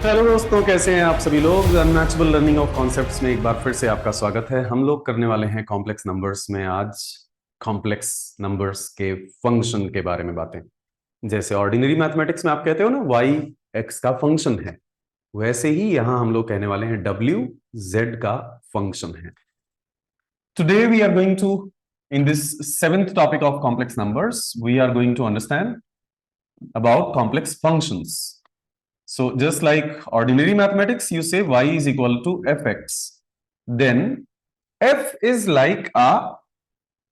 Hello दोस्तों, कैसे हैं आप सभी लोग। अनमैचेबल लर्निंग ऑफ कॉन्सेप्ट्स में एक बार फिर से आपका स्वागत है। हम लोग करने वाले हैं कॉम्प्लेक्स नंबर्स में आज कॉम्प्लेक्स नंबर्स के फंक्शन के बारे में बातें। जैसे ऑर्डिनरी मैथमेटिक्स में आप कहते हो ना y x का फंक्शन है, वैसे ही यहां हम लोग कहने वाले हैं w z का फंक्शन है। Today we are going to in this seventh topic of complex numbers we are going to understand about complex functions. So just like ordinary mathematics, you say y is equal to fx. Then f is like a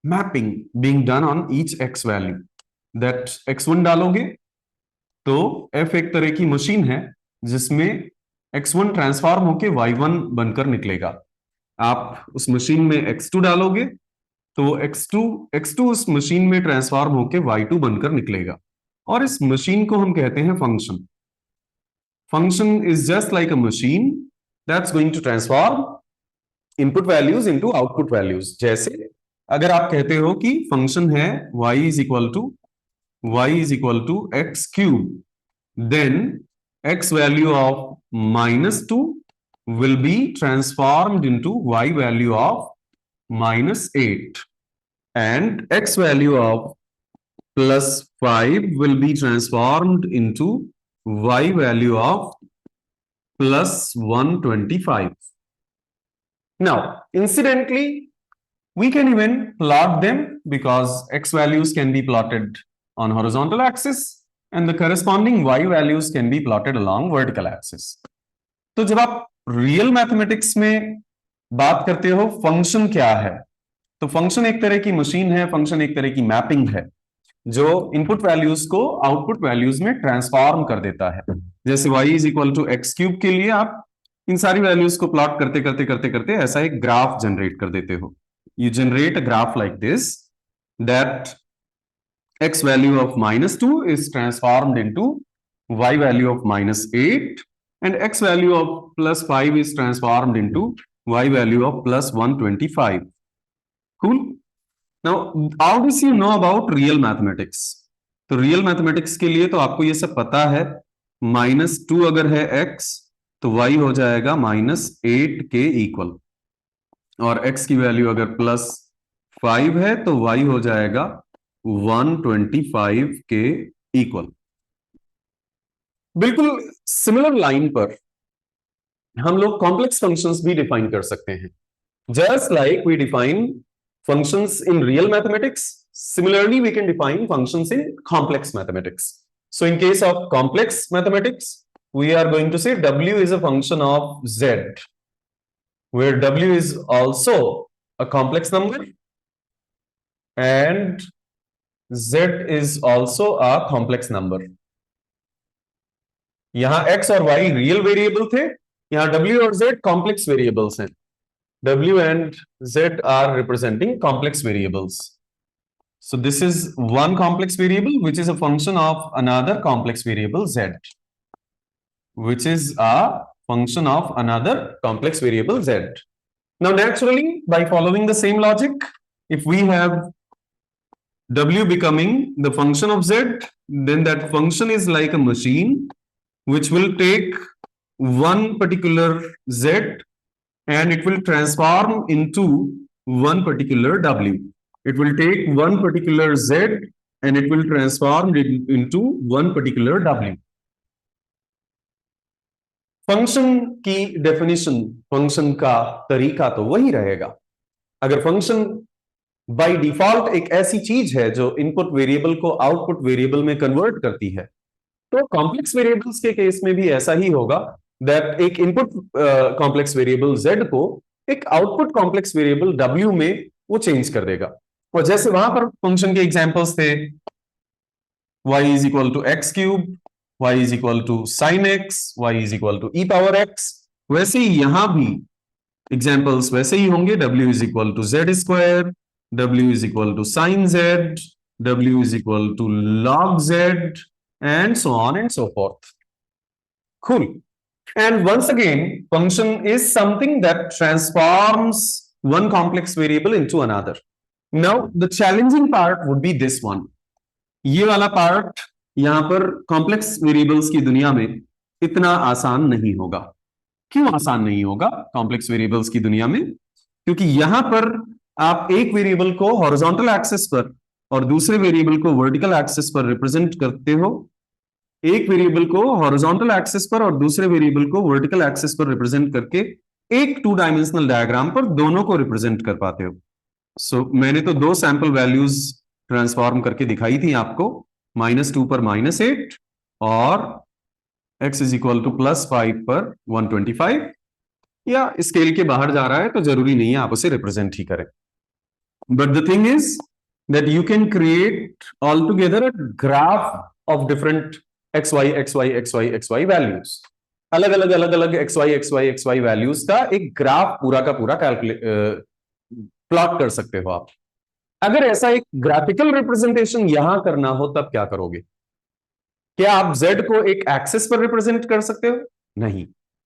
mapping being done on each x value. That x1 डालोगे तो f एक तरह की machine है जिसमें x1 transform होके y1 बनकर निकलेगा। आप उस मशीन में x2 डालोगे तो x2 उस मशीन में ट्रांसफॉर्म होके y2 बनकर निकलेगा, और इस मशीन को हम कहते हैं function. Function is just like a machine that's going to transform input values into output values. जैसे अगर आप कहते हो कि फंक्शन है y is equal to x cube, then x value of -2 will be transformed into y value of -8, and x value of +5 will be transformed into y value of +125. Now, incidentally, we can even plot them because x values can be plotted on horizontal axis and the corresponding y values can be plotted along vertical axis. तो जब आप real mathematics में बात करते हो function क्या है, तो फंक्शन एक तरह की मशीन है, फंक्शन एक तरह की मैपिंग है जो इनपुट वैल्यूज को आउटपुट वैल्यूज में ट्रांसफॉर्म कर देता है। जैसे y is equal to x cube के लिए आप इन सारी वैल्यूज को प्लॉट करते करते करते करते ऐसा एक ग्राफ जनरेट कर देते हो। You generate a graph like this, that x value of -2 is transformed into y value of -8 and x value of +5 is transformed into y value of +125. Cool. Now, how does you know about real mathematics? तो real mathematics के लिए तो आपको ये सब पता है। -2 अगर है x तो y हो जाएगा -8 के इक्वल, और x की वैल्यू अगर +5 है तो y हो जाएगा 125 के इक्वल। बिल्कुल सिमिलर लाइन पर हम लोग कॉम्प्लेक्स फंक्शंस भी डिफाइन कर सकते हैं। Just like we define functions in real mathematics, similarly we can define functions in complex mathematics. So in case of complex mathematics, we are going to say w is a function of z, where w is also a complex number and z is also a complex number. यहां x और y real variable थे, यहां w और z complex variables हैं। W and Z are representing complex variables. So this is one complex variable which is a function of another complex variable Z, which is a function of another complex variable Z. Now naturally, by following the same logic, if we have W becoming the function of Z, then that function is like a machine which will take one particular Z and it will transform into one particular w. It will take one particular z and it will transform into one particular w. Function की definition, function का तरीका तो वही रहेगा। अगर function by default एक ऐसी चीज है जो इनपुट वेरिएबल को आउटपुट वेरिएबल में कन्वर्ट करती है, तो कॉम्प्लेक्स वेरिएबल्स के केस में भी ऐसा ही होगा, दैट एक इनपुट कॉम्प्लेक्स वेरिएबल z को एक आउटपुट कॉम्प्लेक्स वेरिएबल w में वो चेंज कर देगा। और जैसे वहां पर फंक्शन के एग्जांपल्स थे y is equal to x cube, y is equal to sine x, y is equal to e power x, वैसे ही यहां भी एग्जांपल्स वैसे ही होंगे। w is equal to z square, w is equal to sine z, w is equal to log z, and so on and so forth. Cool. And once again, function is something that transforms one complex variable into another. Now, the challenging part would be this one. ये वाला part यहां पर complex variables की दुनिया में इतना आसान नहीं होगा। क्यों आसान नहीं होगा कॉम्प्लेक्स वेरिएबल्स की दुनिया में? क्योंकि यहां पर आप एक वेरिएबल को हॉरिजॉन्टल एक्सिस पर और दूसरे वेरिएबल को वर्टिकल एक्सिस पर रिप्रेजेंट करते हो। एक वेरिएबल को हॉरिजॉन्टल एक्सिस पर और दूसरे वेरिएबल को वर्टिकल एक्सिस पर रिप्रेजेंट करके एक टू डायमेंशनल डायग्राम पर दोनों को रिप्रेजेंट कर पाते हो। मैंने तो दो सैंपल वैल्यूज ट्रांसफॉर्म करके दिखाई थी आपको, -2 पर -8 और x इज इक्वल टू +5 पर 125। या स्केल के बाहर जा रहा है तो जरूरी नहीं है आप उसे रिप्रेजेंट ही करें। But the thing is that you can create all together a graph of different xy values. अलग अलग xy वैल्यूज का एक ग्राफ पूरा का पूरा कैलकुलेट प्लॉट कर सकते हो आप। अगर ऐसा एक ग्राफिकल रिप्रेजेंटेशन यहां करना हो तब क्या करोगे? क्या आप z को एक एक्सिस पर रिप्रेजेंट कर सकते हो? नहीं।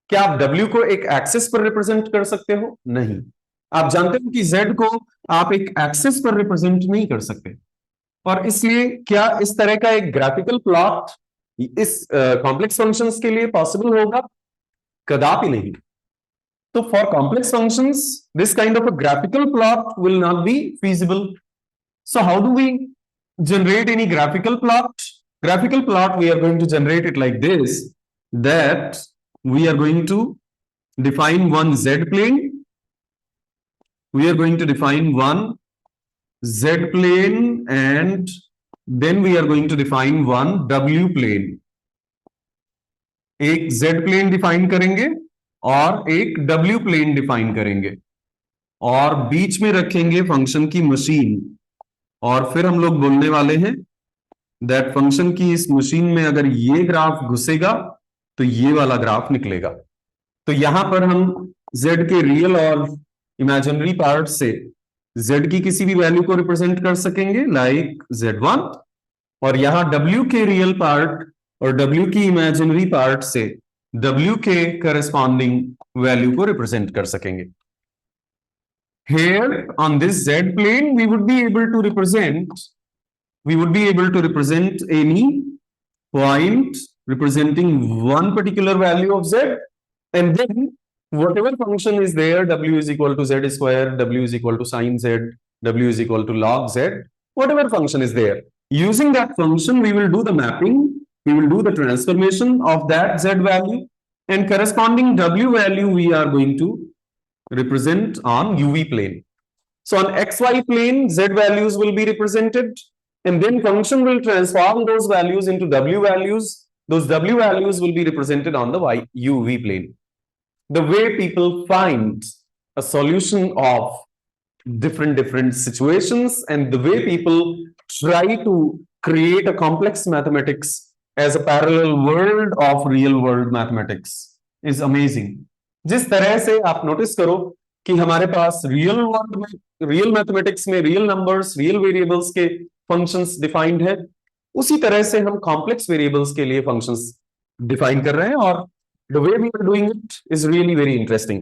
क्या आप w को एक एक्सिस पर रिप्रेजेंट कर सकते हो? नहीं। आप जानते हो कि z को आप एक एक्सिस पर रिप्रेजेंट नहीं कर सकते, और इसलिए क्या इस तरह का एक ग्राफिकल प्लॉट इस कॉम्प्लेक्स फंक्शंस के लिए पॉसिबल होगा? कदापि नहीं। तो for complex functions this kind of a graphical plot will not be feasible. So how do we generate any graphical plot? Graphical plot, we are going to generate it like this, that we are going to define one z plane. We are going to define one z plane, and then we are going to define one w plane. एक z plane define करेंगे और एक w plane define करेंगे, और बीच में रखेंगे function की machine. और फिर हम लोग बोलने वाले हैं दैट फंक्शन की इस मशीन में अगर ये ग्राफ घुसेगा तो ये वाला ग्राफ निकलेगा। तो यहां पर हम z के रियल और इमेजिनरी पार्ट से z की किसी भी वैल्यू को रिप्रेजेंट कर सकेंगे लाइक z1, और यहां w के रियल पार्ट और w की इमेजिनरी पार्ट से w के करस्पॉन्डिंग वैल्यू को रिप्रेजेंट कर सकेंगे। Here on this z plane we would be able to represent any point representing one particular value of z, and then whatever function is there, w is equal to z square, w is equal to sine z, w is equal to log z, whatever function is there, using that function we will do the mapping, we will do the transformation of that z value, and corresponding w value we are going to represent on uv plane. So on xy plane z values will be represented, and then function will transform those values into w values. Those w values will be represented on the uv plane. The way people find a solution of different situations, and the way people try to create a complex mathematics as a parallel world of real world mathematics is amazing. जिस तरह से आप notice करो कि हमारे पास real world में, real mathematics में real numbers, real variables के फंक्शंस डिफाइंड है, उसी तरह से हम कॉम्प्लेक्स वेरिएबल्स के लिए फंक्शंस डिफाइन कर रहे हैं, और the way we are doing it is really very interesting,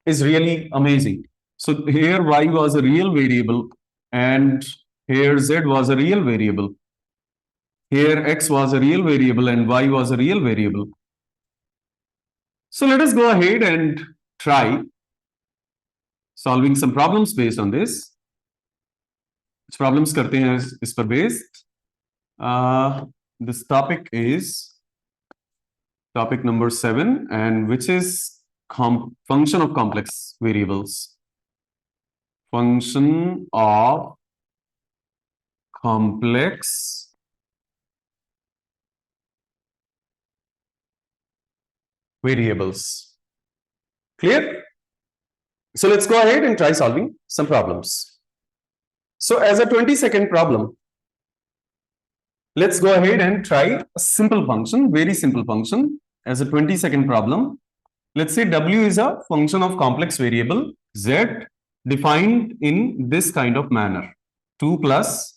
is really amazing. So here y was a real variable, and here z was a real variable. Here x was a real variable and y was a real variable. So let us go ahead and try solving some problems based on this. कुछ problems करते हैं इस पर based. This topic is topic number 7, and which is function of complex variables. Function of complex variables. Clear? So let's go ahead and try solving some problems. So as a 20-second problem, let's go ahead and try a simple function, very simple function as a 20-second problem. Let's say w is a function of complex variable z defined in this kind of manner, 2 plus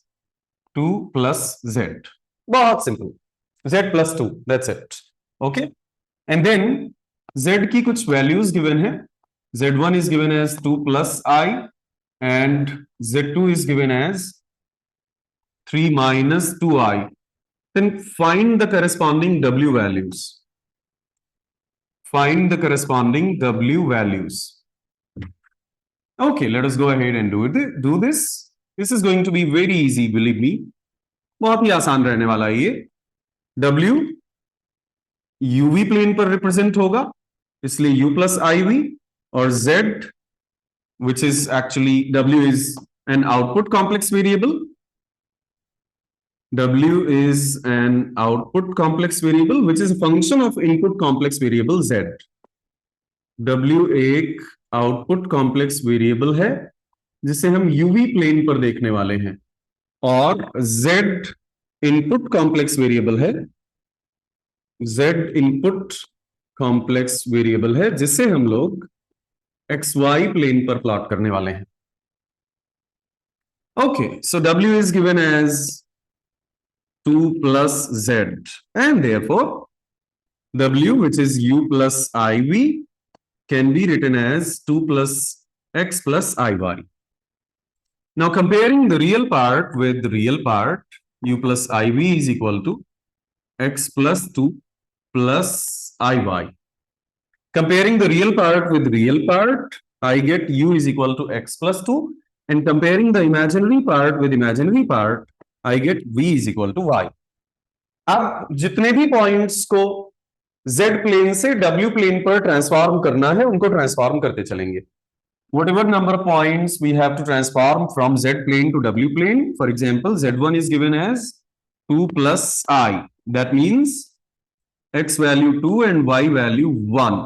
z. बहुत simple, z plus 2, that's it. Okay, and then z की कुछ values given है. z1 is given as 2 plus I, and z2 is given as 3 minus 2I. Then find the corresponding w values. find the corresponding W values. Okay, let us go ahead and do this. This is going to be very easy, believe me. बहुत ही आसान रहने वाला है ये. W UV plane पर represent होगा, इसलिए U plus IV, और Z, which is actually W is an output complex variable. W is an output complex variable which is a function of input complex variable Z. W एक output complex variable है जिसे हम UV plane पर देखने वाले हैं, और Z input complex variable है. Z इनपुट कॉम्प्लेक्स वेरिएबल है जिसे हम लोग XY प्लेन पर प्लॉट करने वाले हैं. Okay, so W is given as 2 plus Z, and therefore W, which is U plus IV, can be written as 2 plus X plus IY. Now comparing the real part with the real part, U plus IV is equal to X plus 2 plus IY. Comparing the real part with real part, I get U is equal to X plus 2, and comparing the imaginary part with imaginary part, I get V is equal to Y. अब जितने भी points को Z plane से W plane पर transform करना है उनको transform करते चलेंगे. Whatever number of points we have to transform from Z plane to W plane, for example, Z1 is given as 2 plus I. That means X value 2 and Y value 1.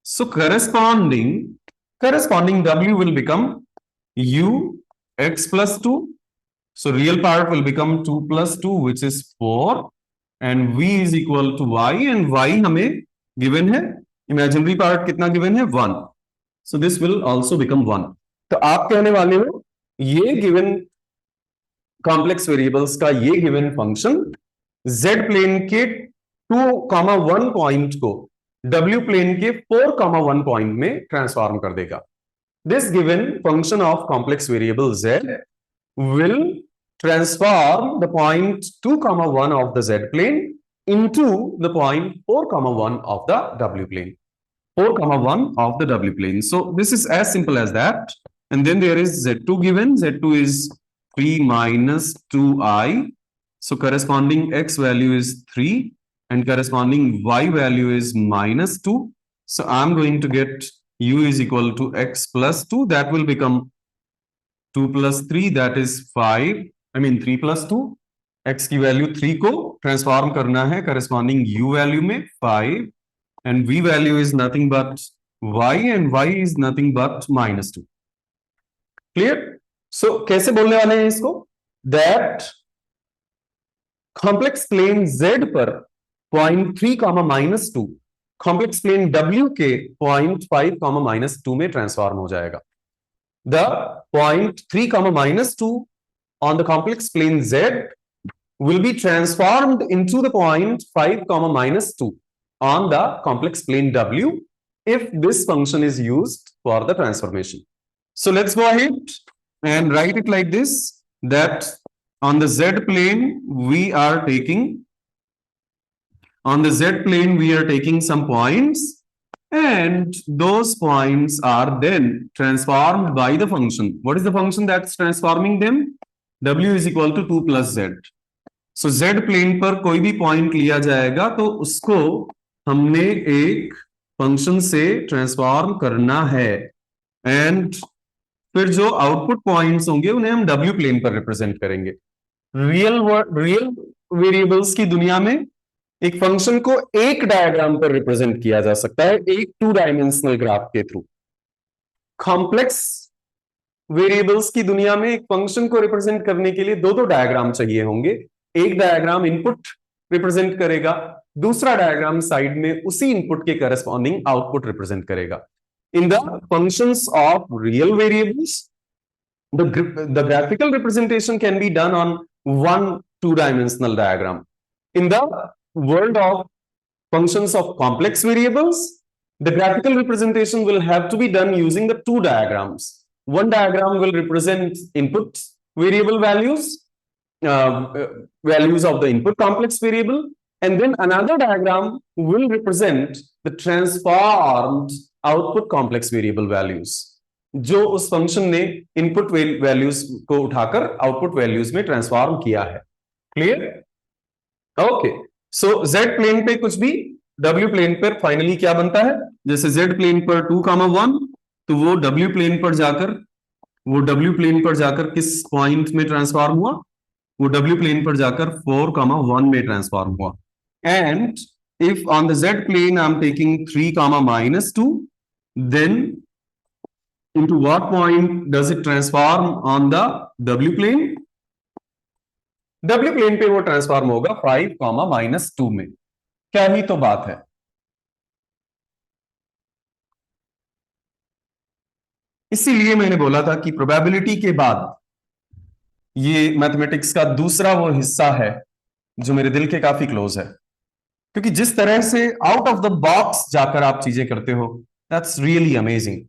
So corresponding W will become U X plus 2. So real part will become 2 plus 2, which is 4, and V is equal to Y, and Y हमें given है, imaginary part कितना given है 1. So this will also become 1. तो आप कहने वाले हो ये given complex variables का ये given function Z plane के 2,1 पॉइंट को W plane के 4,1 पॉइंट में ट्रांसफॉर्म कर देगा. This given function of complex variable Z will transform the point 2,1 of the Z plane into the point 4,1 of the W plane. 4,1 of the W plane. So this is as simple as that. And then there is Z2 given. Z2 is 3 minus 2I. So corresponding X value is 3 and corresponding Y value is minus 2. So I'm going to get U is equal to X plus 2. That will become 2 plus 3, that is 5. 3 plus 2. X की value 3 को transform करना है corresponding U value में 5, and V value is nothing but Y, and Y is nothing but minus 2. Clear? So कैसे बोलने वाले हैं इसको? That complex plane Z पर point 3, minus 2 complex plane W के point 5, minus 2 में ट्रांसफॉर्म हो जाएगा. The point 3, minus 2 on the complex plane Z will be transformed into the point 5, minus 2 on the complex plane W if this function is used for the transformation. So let's go ahead and write it like this, that on the Z plane we are taking some points, and those points are then transformed by the function. What is the function that's transforming them? W is equal to 2 plus Z. So Z plane पर कोई भी point लिया जाएगा तो उसको हमने एक function से ट्रांसफॉर्म करना है, एंड फिर जो आउटपुट पॉइंट्स होंगे उन्हें हम W प्लेन पर रिप्रेजेंट करेंगे. रियल वेरिएबल्स की दुनिया में एक फंक्शन को एक डायग्राम पर रिप्रेजेंट किया जा सकता है, एक 2 डायमेंशनल ग्राफ के थ्रू. कॉम्प्लेक्स वेरिएबल्स की दुनिया में एक फंक्शन को रिप्रेजेंट करने के लिए 2 डायग्राम चाहिए होंगे. एक डायग्राम इनपुट रिप्रेजेंट करेगा, दूसरा डायग्राम साइड में उसी इनपुट के करस्पॉन्डिंग आउटपुट रिप्रेजेंट करेगा. In the functions of real variables, the graphical representation can be done on 1 2-dimensional diagram. In the world of functions of complex variables, the graphical representation will have to be done using the 2 diagrams. One diagram will represent input variable values, values of the input complex variable, and then another diagram will represent the transformed output complex variable values, जो उस function ने input values को उठाकर output values में transform किया है। Clear? Okay, सो Z plane पे कुछ भी, डब्ल्यू प्लेन पर फाइनली क्या बनता है, जैसे जेड प्लेन पर 2,1, तो वो डब्ल्यू प्लेन पर जाकर किस पॉइंट में ट्रांसफॉर्म हुआ, वो डब्ल्यू प्लेन पर जाकर 4,1 में ट्रांसफॉर्म हुआ। And if on the z plane I am taking 3,-2, then into what point does it transform on the W plane? W plane पे वो ट्रांसफॉर्म होगा 5,-2 में। क्या ही तो बात है। इसीलिए मैंने बोला था कि प्रोबेबिलिटी के बाद ये मैथमेटिक्स का दूसरा वो हिस्सा है जो मेरे दिल के काफी क्लोज है, क्योंकि जिस तरह से आउट ऑफ द बॉक्स जाकर आप चीजें करते हो, that's really amazing.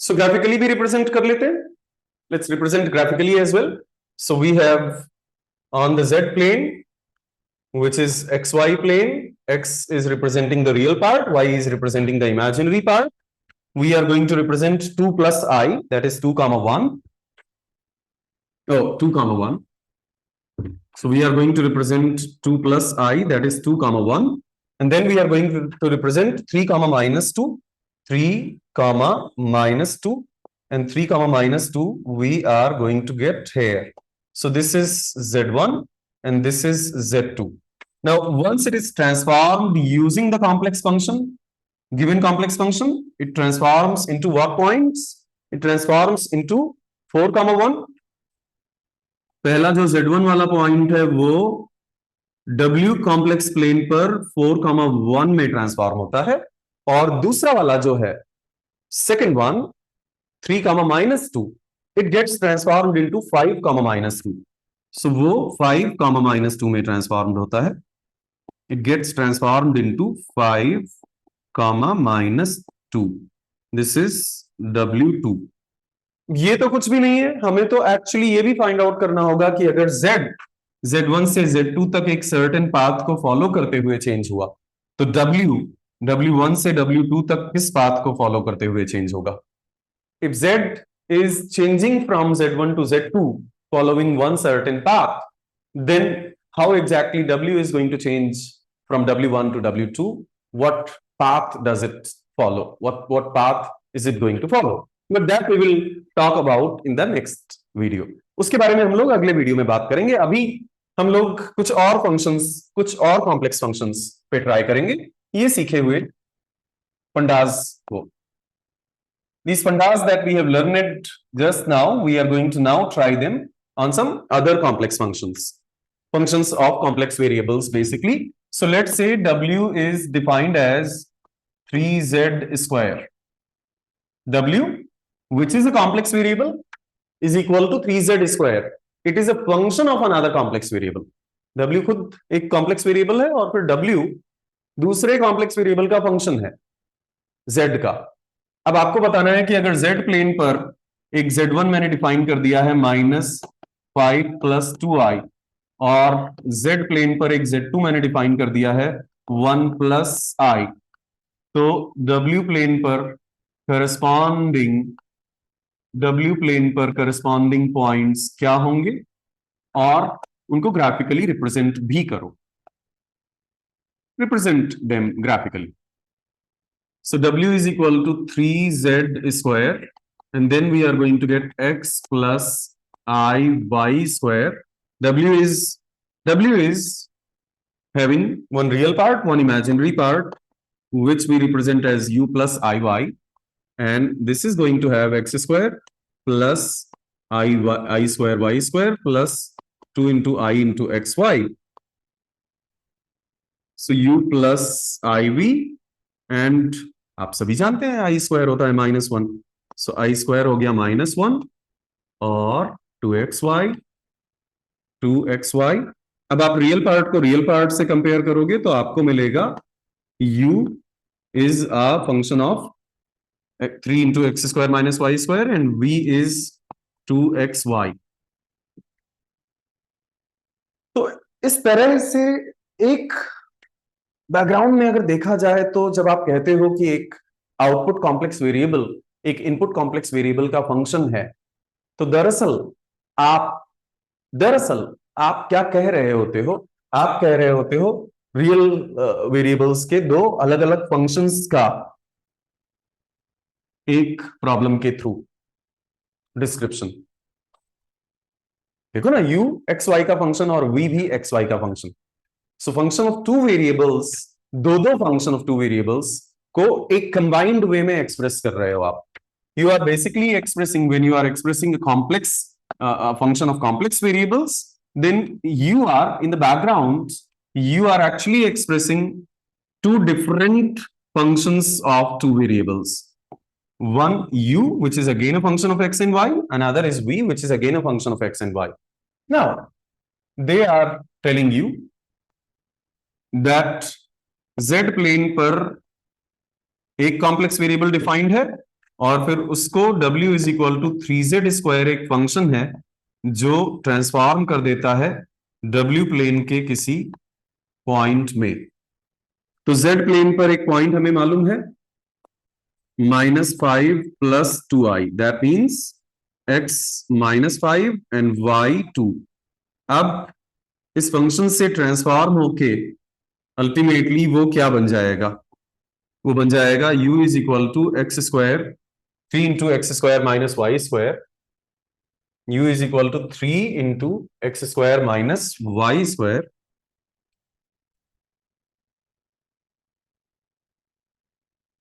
So graphically भी रिप्रेजेंट कर लेते हैं। Let's represent graphically as well. So we have on the z plane, which is xy plane, x is representing the real part, y is representing the imaginary part. We are going to represent 2 plus I, that is 2,1. Oh, 2,1. So we are going to represent 2 plus I, that is 2,1. And then we are going to represent 3,-2, 3,-2, and 3,-2 we are going to get here. So this is Z1 and this is Z2. Now, once it is transformed using the complex function, given complex function, it transforms into what points? It transforms into 4,1. पहला जो Z1 वाला point है वो W complex plane पर 4,1 में transform होता है, और दूसरा वाला जो है second one 3,-2, it gets transformed into 5,-2. सो वो 5,-2 में ट्रांसफॉर्म्ड होता है। It gets transformed into 5,-2. This is W2. ये तो कुछ भी नहीं है, हमें तो एक्चुअली ये भी फाइंड आउट करना होगा कि अगर Z1 से Z2 तक एक सर्टेन पाथ को फॉलो करते हुए चेंज हुआ, तो W1 से W2 तक किस पाथ को फॉलो करते हुए चेंज होगा। If Z is changing from Z1 to Z2 following one certain path, then how exactly W is going to change from W1 to W2? What path does it follow? What path is it going to follow? But that we will talk about in the next video. उसके बारे में हम लोग अगले video में बात करेंगे। अभी हम लोग कुछ और फंक्शंस, कुछ और कॉम्प्लेक्स फंक्शंस पे ट्राई करेंगे ये सीखे हुए पंडाज को। These pandas that we have learned just now, we are going to now try them on some other complex functions. Functions of complex variables basically. So let's say W is defined as 3z square. W, which is a complex variable, is equal to 3z square. It is a function of another complex variable. W खुद एक complex variable है और फिर W दूसरे complex variable का function है Z का। अब आपको बताना है कि अगर Z प्लेन पर एक Z1 मैंने डिफाइन कर दिया है -5 + 2i, और Z प्लेन पर एक Z2 मैंने डिफाइन कर दिया है 1 + i, तो W प्लेन पर करस्पॉन्डिंग पॉइंट्स क्या होंगे, और उनको ग्राफिकली रिप्रेजेंट भी करो, represent them graphically. So W is equal to 3z square, and then we are going to get x plus I y square. W is having one real part, one imaginary part, which we represent as u plus iy, and this is going to have x square plus I square y square plus 2 into I into xy. So u plus iv, and आप सभी जानते हैं आई square होता है -1, सो आई square हो गया -1 और 2xy। अब आप रियल पार्ट को रियल पार्ट से कंपेयर करोगे तो आपको मिलेगा u is a function of 3 into x square minus y square and v is 2xy. तो इस तरह से एक बैकग्राउंड में अगर देखा जाए तो जब आप कहते हो कि एक आउटपुट कॉम्प्लेक्स वेरिएबल एक इनपुट कॉम्प्लेक्स वेरिएबल का फंक्शन है, तो दरअसल आप क्या कह रहे होते हो? आप कह रहे होते हो रियल वेरिएबल्स के दो अलग अलग फंक्शंस का एक प्रॉब्लम के थ्रू डिस्क्रिप्शन। देखो ना, u एक्स वाई का फंक्शन और v भी एक्स वाई का function. So function of two variables, दो फंक्शन ऑफ टू वेरिएबल्स को एक कंबाइंड वे में एक्सप्रेस कर रहे हो आप। You are basically expressing, when you are expressing a complex function of complex variables, then you are in the background, you are actually expressing two different functions of two variables. One u, which is again a function of x and y, another is v, which is again a function of x and y. Now they are telling you that z plane पर एक complex variable defined है और फिर उसको w is equal to 3z square एक function है जो transform कर देता है w प्लेन के किसी पॉइंट में। तो z प्लेन पर एक पॉइंट हमें मालूम है -5 + 2i, that means x -5 and y 2। अब इस फंक्शन से ट्रांसफॉर्म होके अल्टीमेटली वो क्या बन जाएगा? वो बन जाएगा u is equal to x square 3 into x square minus y square, u is equal to 3 into x square minus y square.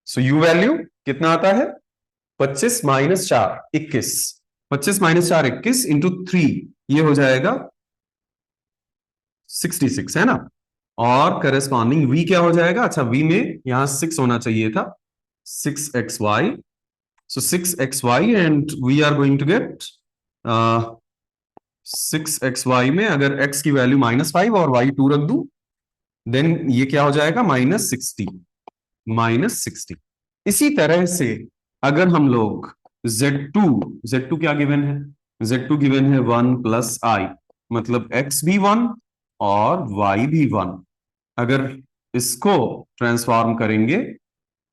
So u value कितना आता है? 25 - 4 21, 25 - 4 21 इंटू 3, ये हो जाएगा 66, है ना। और करेस्पॉन्डिंग v क्या हो जाएगा? अच्छा, v में यहां 6 होना चाहिए था, 6xy। so 6xy and we are going to get 6xy में अगर x की वैल्यू -5 और y 2 रख दूं, देन ये क्या हो जाएगा? -60। इसी तरह से अगर हम लोग z2 क्या गिवन है? z2 गिवन है 1 + i, मतलब x भी 1 और y भी 1। अगर इसको ट्रांसफॉर्म करेंगे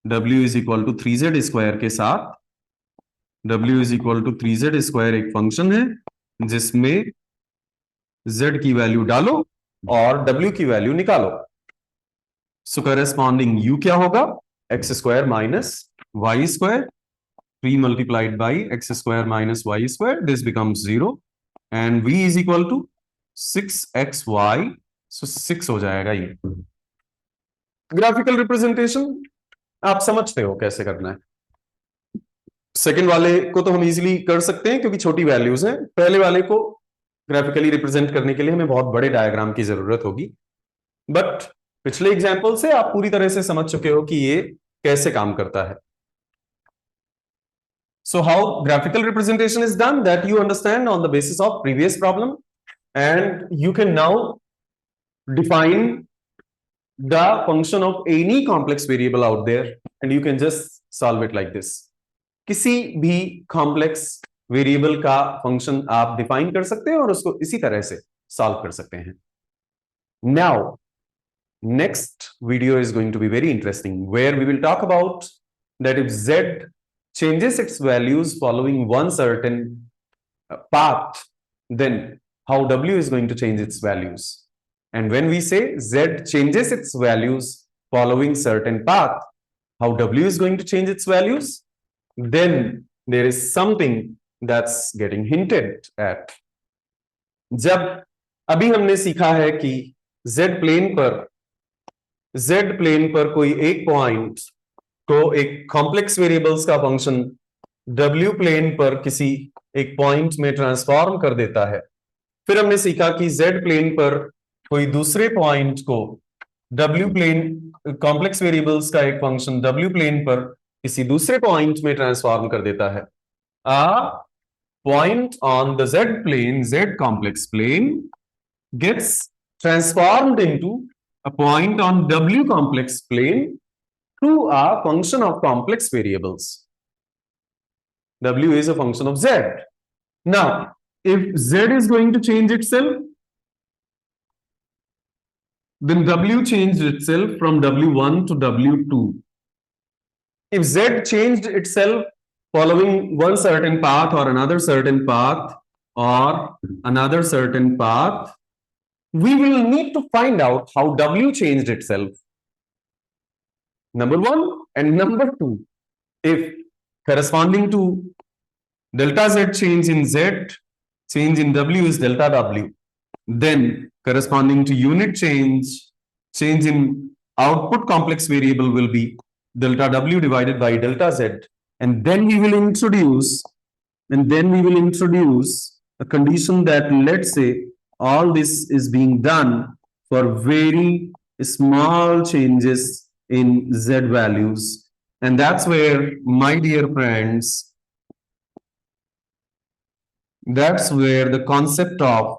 w is equal to 3z square के साथ, w is equal to 3z square एक फंक्शन है जिसमें z की वैल्यू डालो और w की वैल्यू निकालो। सो करेस्पॉन्डिंग u क्या होगा? x square minus y square, 3 multiplied by x square minus y square, this becomes 0 and v is equal to 6xy, so 6 हो जाएगा ये। ग्राफिकल रिप्रेजेंटेशन आप समझते हो कैसे करना है। सेकंड वाले को तो हम इजीली कर सकते हैं क्योंकि छोटी वैल्यूज हैं। पहले वाले को ग्राफिकली रिप्रेजेंट करने के लिए हमें बहुत बड़े डायग्राम की जरूरत होगी, बट पिछले एग्जाम्पल से आप पूरी तरह से समझ चुके हो कि ये कैसे काम करता है। So how graphical representation is done, that you understand on the basis of previous problem, and you can now define the function of any complex variable out there and you can just solve it like this. किसी भी complex variable का function आप define कर सकते हैं और उसको इसी तरह से solve कर सकते हैं। Now, next video is going to be very interesting where we will talk about that if z changes its values following one certain path, then how w is going to change its values. And when we say z changes its values following certain path, how w is going to change its values, then there is something that's getting hinted at. जब अभी हमने सीखा है कि z plane पर कोई एक point को एक कॉम्प्लेक्स वेरिएबल्स का फंक्शन w प्लेन पर किसी एक पॉइंट में ट्रांसफॉर्म कर देता है। फिर हमने सीखा कि z प्लेन पर कोई दूसरे पॉइंट को w प्लेन कॉम्प्लेक्स वेरिएबल्स का एक फंक्शन w प्लेन पर किसी दूसरे पॉइंट में ट्रांसफॉर्म कर देता है। a point on the z plane, z complex plane, gets transformed into a point on w complex plane through a function of complex variables. W is a function of Z. Now, if Z is going to change itself, then W changed itself from W1 to W2. If Z changed itself following one certain path or another certain path or another certain path, we will need to find out how W changed itself. Number one and number two. If corresponding to delta Z change in Z, change in W is delta W, then corresponding to unit change in output complex variable will be delta W divided by delta Z. And then we will introduce a condition that, let's say, all this is being done for very small changes in Z values. And that's where, my dear friends, that's where the concept of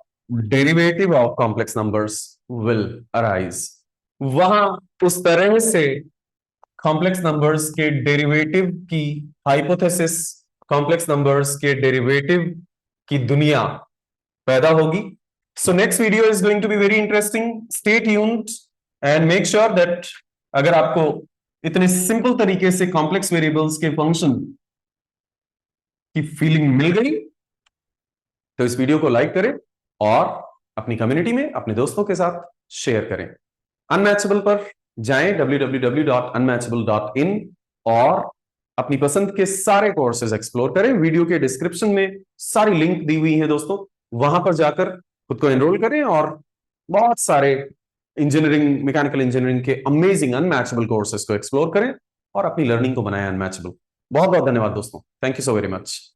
derivative of complex numbers will arise. वहां उस तरह से complex numbers के derivative की hypothesis, complex numbers के derivative की दुनिया पैदा होगी. So next video is going to be very interesting. Stay tuned and make sure that अगर आपको इतने सिंपल तरीके से कॉम्प्लेक्स वेरिएबल्स के फंक्शन की फीलिंग मिल गई तो इस वीडियो को लाइक करें और अपनी कम्युनिटी में अपने दोस्तों के साथ शेयर करें. अनमैचेबल पर जाएं www.unmatchable.in और अपनी पसंद के सारे कोर्सेज एक्सप्लोर करें. वीडियो के डिस्क्रिप्शन में सारी लिंक दी हुई है दोस्तों, वहां पर जाकर खुद को एनरोल करें और बहुत सारे इंजीनियरिंग, मैकेनिकल इंजीनियरिंग के अमेजिंग अनमैचेबल कोर्सेज को एक्सप्लोर करें और अपनी लर्निंग को बनाएं अनमैचेबल. बहुत बहुत धन्यवाद दोस्तों. Thank you so very much.